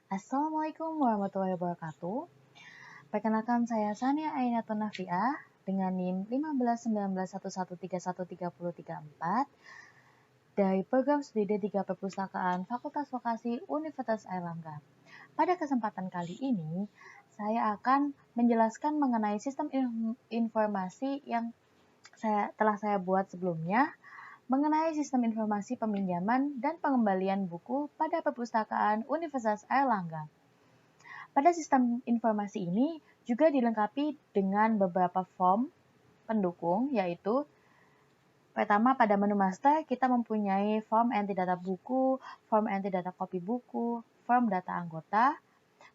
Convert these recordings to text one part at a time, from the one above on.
Assalamualaikum warahmatullahi wabarakatuh. Perkenalkan saya Sania Ainatun Nafiah dengan NIM 151911313134 dari Program Studi D3 Perpustakaan Fakultas Vokasi Universitas Airlangga. Pada kesempatan kali ini, saya akan menjelaskan mengenai sistem informasi yang telah saya buat sebelumnya mengenai sistem informasi peminjaman dan pengembalian buku pada perpustakaan Universitas Airlangga. Pada sistem informasi ini juga dilengkapi dengan beberapa form pendukung, yaitu pertama pada menu master kita mempunyai form entry data buku, form entry data copy buku, form data anggota.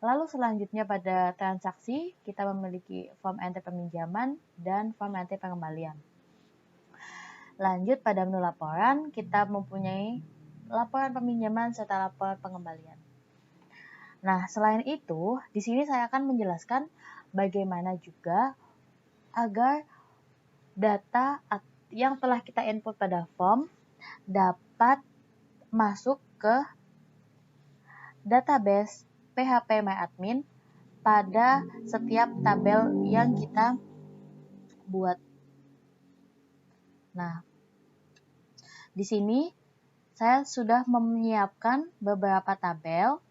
Lalu selanjutnya pada transaksi kita memiliki form entry peminjaman dan form entry pengembalian. Lanjut pada menu laporan, kita mempunyai laporan peminjaman serta laporan pengembalian. Nah, selain itu, di sini saya akan menjelaskan bagaimana juga agar data yang telah kita input pada form dapat masuk ke database PHP MyAdmin pada setiap tabel yang kita buat. Nah, di sini saya sudah menyiapkan beberapa tabel,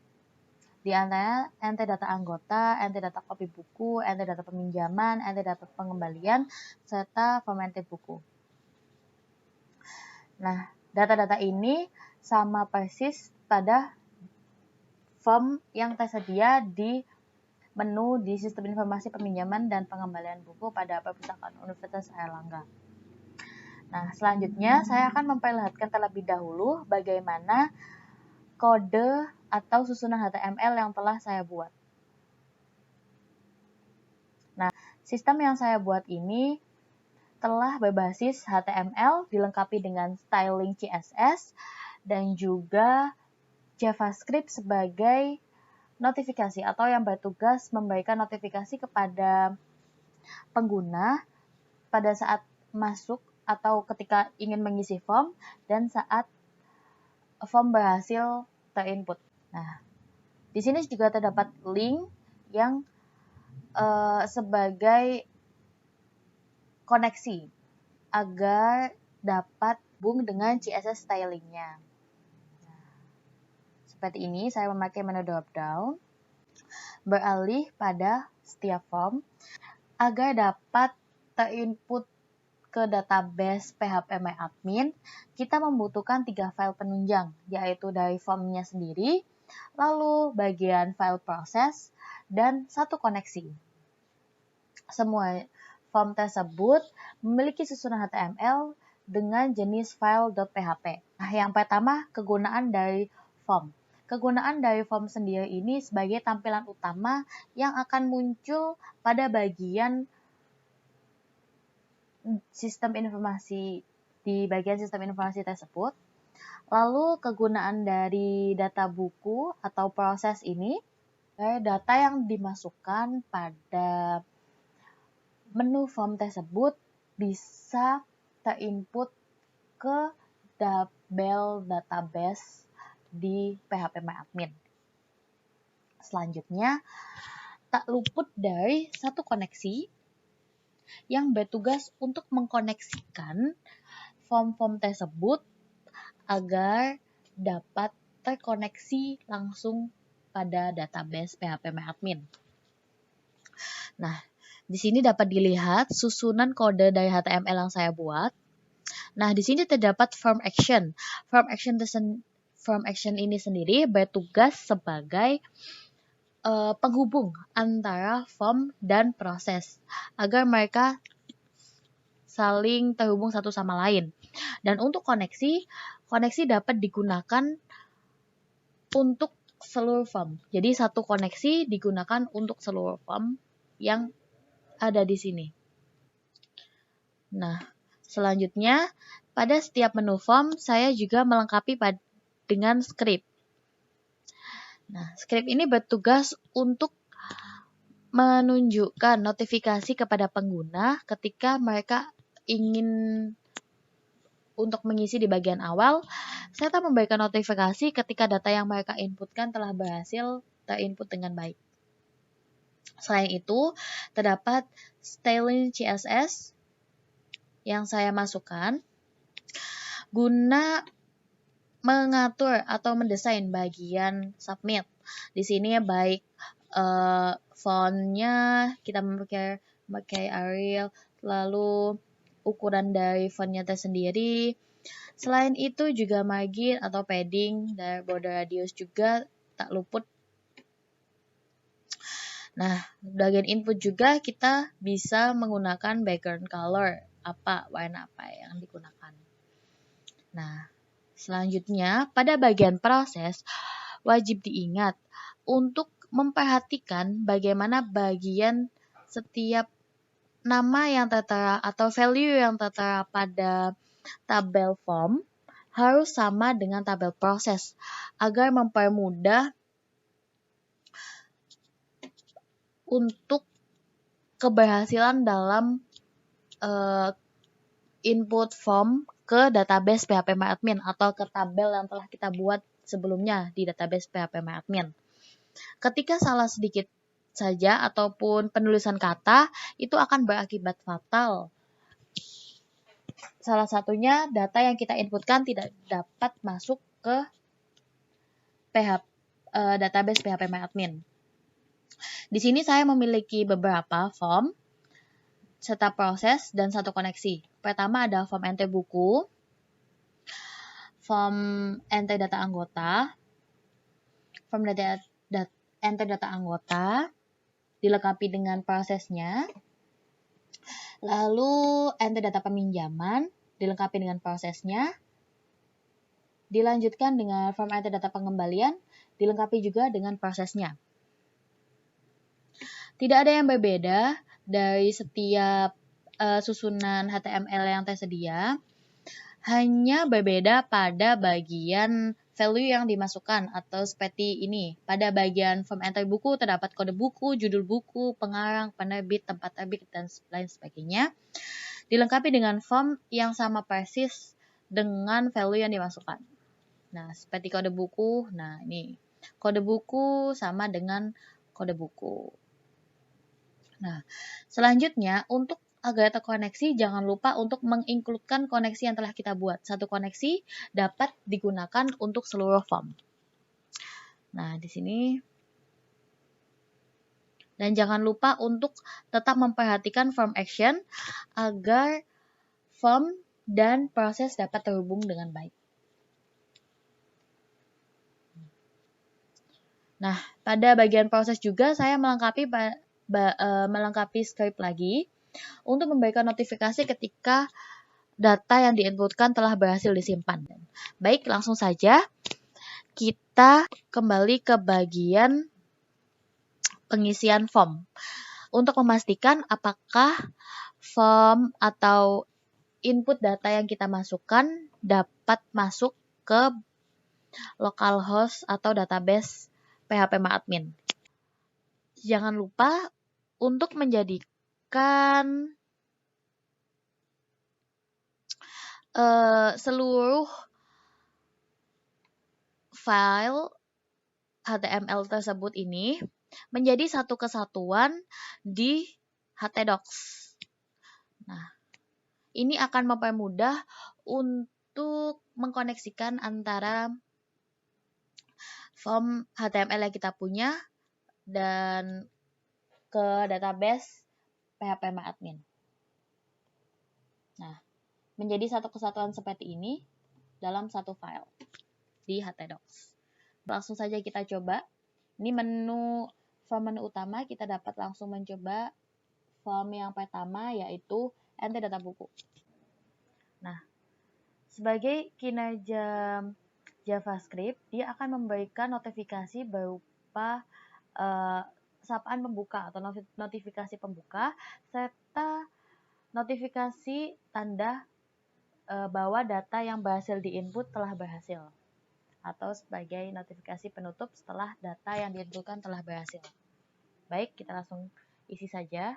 di antaranya entry data anggota, entry data copy buku, entry data peminjaman, entry data pengembalian, serta form entry buku. Nah, data-data ini sama persis pada form yang tersedia di menu di sistem informasi peminjaman dan pengembalian buku pada perpustakaan Universitas Airlangga. Nah, selanjutnya saya akan memperlihatkan terlebih dahulu bagaimana kode atau susunan HTML yang telah saya buat. Nah, sistem yang saya buat ini telah berbasis HTML dilengkapi dengan styling CSS dan juga JavaScript sebagai notifikasi atau yang bertugas memberikan notifikasi kepada pengguna pada saat masuk atau ketika ingin mengisi form dan saat form berhasil terinput. Nah, di sini juga terdapat link yang sebagai koneksi agar dapat hubung dengan CSS stylingnya. Nah, seperti ini saya memakai menu drop down, beralih pada setiap form agar dapat terinput ke database PHP MyAdmin, kita membutuhkan 3 file penunjang, yaitu dari formnya sendiri, lalu bagian file proses, dan 1 koneksi. Semua form tersebut memiliki susunan HTML dengan jenis file.php. Nah, yang pertama, kegunaan dari form. Kegunaan dari form sendiri ini sebagai tampilan utama yang akan muncul pada bagian sistem informasi di bagian sistem informasi tersebut. Lalu kegunaan dari data buku atau proses ini, data yang dimasukkan pada menu form tersebut bisa terinput ke tabel database di PHP MyAdmin. Selanjutnya, tak luput dari satu koneksi yang bertugas untuk mengkoneksikan form-form tersebut agar dapat terkoneksi langsung pada database PHP MyAdmin. Nah, di sini dapat dilihat susunan kode dari HTML yang saya buat. Nah, di sini terdapat form action. Form action ini sendiri bertugas sebagai penghubung antara form dan proses agar mereka saling terhubung satu sama lain. Dan untuk koneksi dapat digunakan untuk seluruh form. Jadi satu koneksi digunakan untuk seluruh form yang ada di sini. Nah, selanjutnya pada setiap menu form saya juga melengkapi dengan script. Nah, script ini bertugas untuk menunjukkan notifikasi kepada pengguna ketika mereka ingin untuk mengisi di bagian awal, serta memberikan notifikasi ketika data yang mereka inputkan telah berhasil terinput dengan baik. Selain itu, terdapat styling CSS yang saya masukkan guna mengatur atau mendesain bagian submit. Di sini baik fontnya kita memakai Arial, lalu ukuran dari fontnya tersendiri. Selain itu juga margin atau padding dan border radius juga tak luput. Nah, bagian input juga kita bisa menggunakan background color, warna apa yang digunakan. Nah, selanjutnya pada bagian proses wajib diingat untuk memperhatikan bagaimana bagian setiap nama yang tertera atau value yang tertera pada tabel form harus sama dengan tabel proses agar mempermudah untuk keberhasilan dalam input form ke database PHPMyAdmin atau ke tabel yang telah kita buat sebelumnya di database PHPMyAdmin. Ketika salah sedikit saja ataupun penulisan kata, itu akan berakibat fatal. Salah satunya data yang kita inputkan tidak dapat masuk ke database PHPMyAdmin. Di sini saya memiliki beberapa form, serta proses, dan satu koneksi. Pertama ada form enter buku, form enter data anggota, form enter data anggota, dilengkapi dengan prosesnya, lalu enter data peminjaman, dilengkapi dengan prosesnya, dilanjutkan dengan form enter data pengembalian, dilengkapi juga dengan prosesnya. Tidak ada yang berbeda dari setiap susunan HTML yang tersedia, hanya berbeda pada bagian value yang dimasukkan atau seperti ini. Pada bagian form enter buku terdapat kode buku, judul buku, pengarang, penerbit, tempat terbit, dan lain sebagainya. Dilengkapi dengan form yang sama persis dengan value yang dimasukkan. Nah, seperti kode buku, nah ini kode buku sama dengan kode buku. Nah, selanjutnya untuk agar terkoneksi, jangan lupa untuk menginkludkan koneksi yang telah kita buat. Satu koneksi dapat digunakan untuk seluruh form. Nah, di sini. Dan jangan lupa untuk tetap memperhatikan form action agar form dan proses dapat terhubung dengan baik. Nah, pada bagian proses juga saya melengkapi script lagi untuk memberikan notifikasi ketika data yang diinputkan telah berhasil disimpan. Baik, langsung saja kita kembali ke bagian pengisian form. Untuk memastikan apakah form atau input data yang kita masukkan dapat masuk ke localhost atau database PHPMyAdmin. Jangan lupa untuk menjadikan seluruh file HTML tersebut ini menjadi satu kesatuan di htdocs. Nah, ini akan mempermudah untuk mengkoneksikan antara form HTML yang kita punya dan ke database PHPMyAdmin. Nah, menjadi satu kesatuan seperti ini dalam satu file di htdocs. Langsung saja kita coba. Ini form menu utama, kita dapat langsung mencoba form yang pertama yaitu enter data buku. Nah, sebagai kinerja JavaScript, dia akan memberikan notifikasi berupa sapaan pembuka atau notifikasi pembuka serta notifikasi tanda bahwa data yang berhasil diinput telah berhasil, atau sebagai notifikasi penutup setelah data yang diinputkan telah berhasil. Baik, kita langsung isi saja.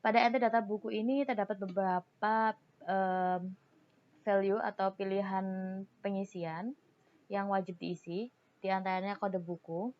Pada enter data buku ini terdapat beberapa value atau pilihan pengisian yang wajib diisi, di antaranya kode buku.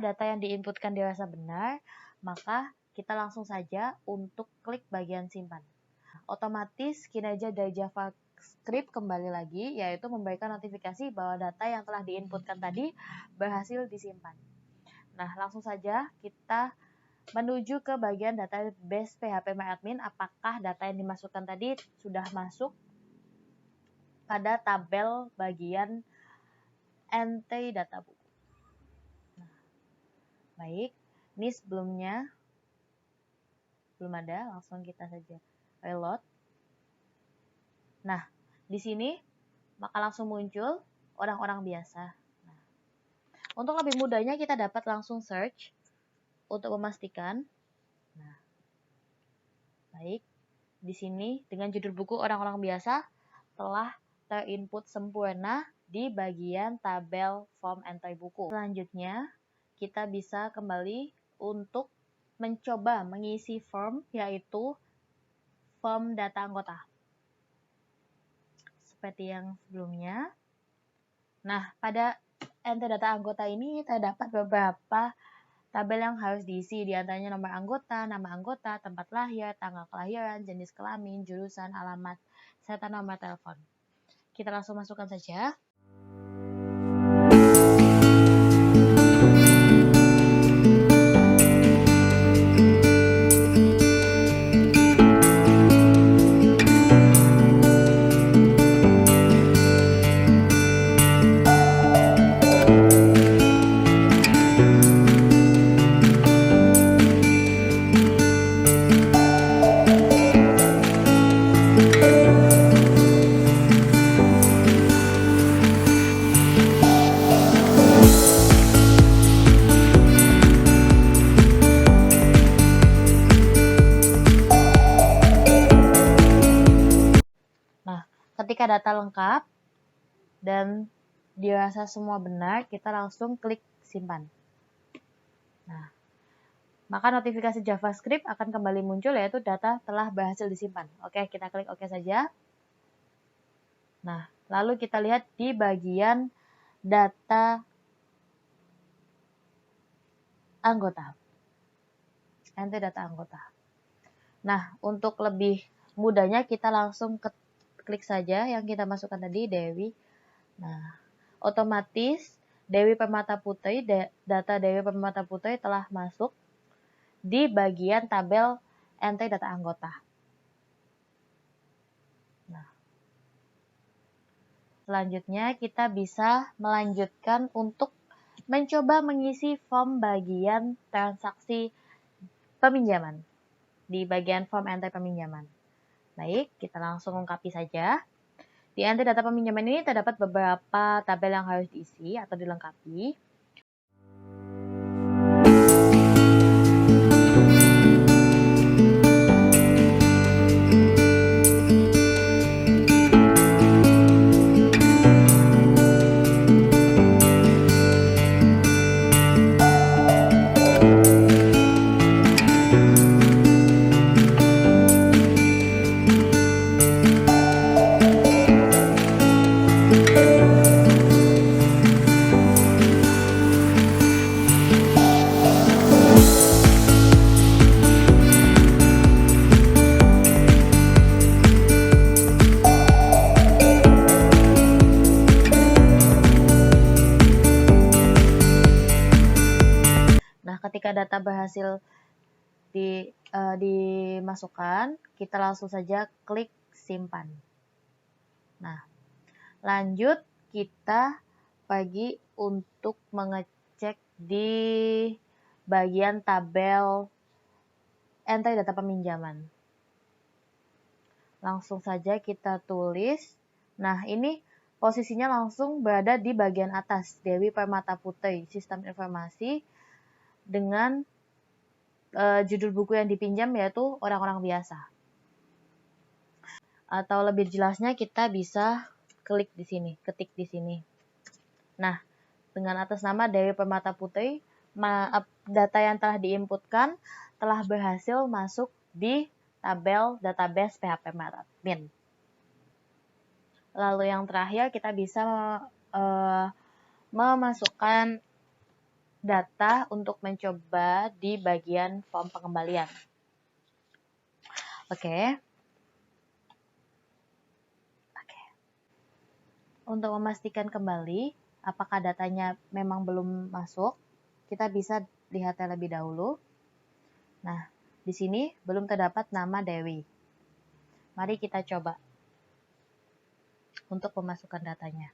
data yang diinputkan dirasa benar, maka kita langsung saja untuk klik bagian simpan. Otomatis kinerja dari JavaScript kembali lagi, yaitu memberikan notifikasi bahwa data yang telah diinputkan tadi berhasil disimpan. Nah, langsung saja kita menuju ke bagian database PHPMyAdmin. Apakah data yang dimasukkan tadi sudah masuk pada tabel bagian entry data buku. Nah, baik, ini sebelumnya belum ada, langsung kita saja reload. Nah, di sini maka langsung muncul orang-orang biasa. Nah, untuk lebih mudahnya kita dapat langsung search untuk memastikan. Nah, baik, di sini dengan judul buku orang-orang biasa telah terinput sempurna di bagian tabel form entry buku. Selanjutnya, kita bisa kembali untuk mencoba mengisi form, yaitu form data anggota. Seperti yang sebelumnya. Nah, pada entry data anggota ini terdapat beberapa tabel yang harus diisi, di antaranya nomor anggota, nama anggota, tempat lahir, tanggal kelahiran, jenis kelamin, jurusan, alamat, serta nomor telepon. Kita langsung masukkan saja. Ketika data lengkap dan dirasa semua benar, kita langsung klik simpan. Nah, maka notifikasi JavaScript akan kembali muncul, yaitu data telah berhasil disimpan. Oke, kita klik OK saja. Nah, lalu kita lihat di bagian data anggota. Entry data anggota. Nah, untuk lebih mudahnya kita langsung klik saja yang kita masukkan tadi, Dewi. Nah, otomatis Dewi Permata Putri, data Dewi Permata Putri telah masuk di bagian tabel entry data anggota. Nah, selanjutnya kita bisa melanjutkan untuk mencoba mengisi form bagian transaksi peminjaman di bagian form entry peminjaman. Baik, kita langsung lengkapi saja. Di entry data peminjaman ini terdapat beberapa tabel yang harus diisi atau dilengkapi. Ketika data berhasil dimasukkan, kita langsung saja klik simpan. Nah, lanjut kita pergi untuk mengecek di bagian tabel entry data peminjaman. Langsung saja kita tulis. Nah, ini posisinya langsung berada di bagian atas, Dewi Permata Putri, sistem informasi, dengan judul buku yang dipinjam yaitu orang-orang biasa. Atau lebih jelasnya kita bisa klik di sini, ketik di sini. Nah, dengan atas nama Dewi Permata Putri, data yang telah diinputkan telah berhasil masuk di tabel database PHPMyAdmin. Lalu yang terakhir kita bisa memasukkan data untuk mencoba di bagian form pengembalian. Oke. Untuk memastikan kembali apakah datanya memang belum masuk, kita bisa lihat terlebih dahulu. Nah, di sini belum terdapat nama Dewi. Mari kita coba untuk memasukkan datanya.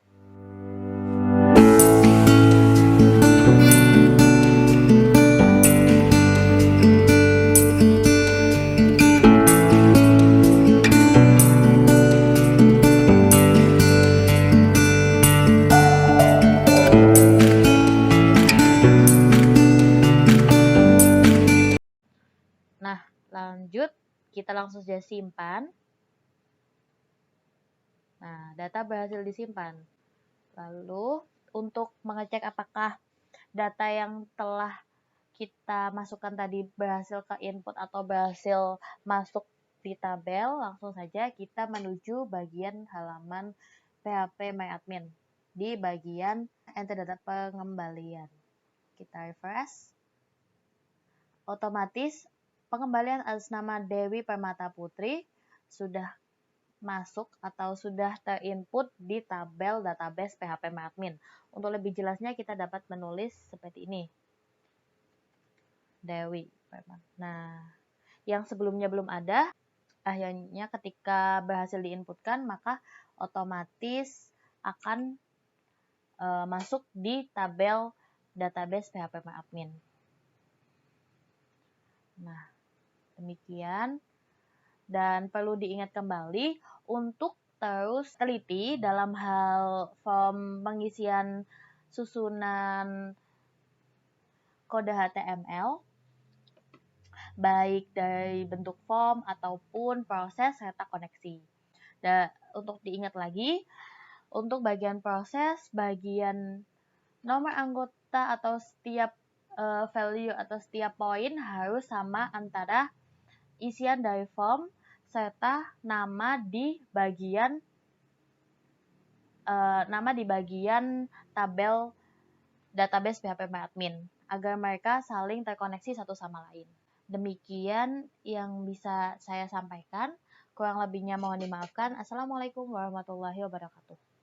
Nah, lanjut kita langsung saja simpan. Nah, data berhasil disimpan. Lalu, untuk mengecek apakah data yang telah kita masukkan tadi berhasil ke input atau berhasil masuk di tabel, langsung saja kita menuju bagian halaman PHP MyAdmin di bagian enter data pengembalian. Kita refresh. Otomatis pengembalian atas nama Dewi Permata Putri sudah masuk atau sudah terinput di tabel database PHP MyAdmin. Untuk lebih jelasnya kita dapat menulis seperti ini. Dewi. Nah, yang sebelumnya belum ada, akhirnya ketika berhasil diinputkan maka otomatis akan masuk di tabel database PHP MyAdmin. Nah, demikian. Dan perlu diingat kembali untuk terus teliti dalam hal form pengisian susunan kode HTML, baik dari bentuk form ataupun proses serta koneksi. Dan untuk diingat lagi, untuk bagian proses, bagian nomor anggota atau setiap value atau setiap poin harus sama antara isian dari form serta nama di bagian tabel database PHP MyAdmin agar mereka saling terkoneksi satu sama lain. Demikian yang bisa saya sampaikan. Kurang lebihnya mohon dimaafkan. Assalamualaikum warahmatullahi wabarakatuh.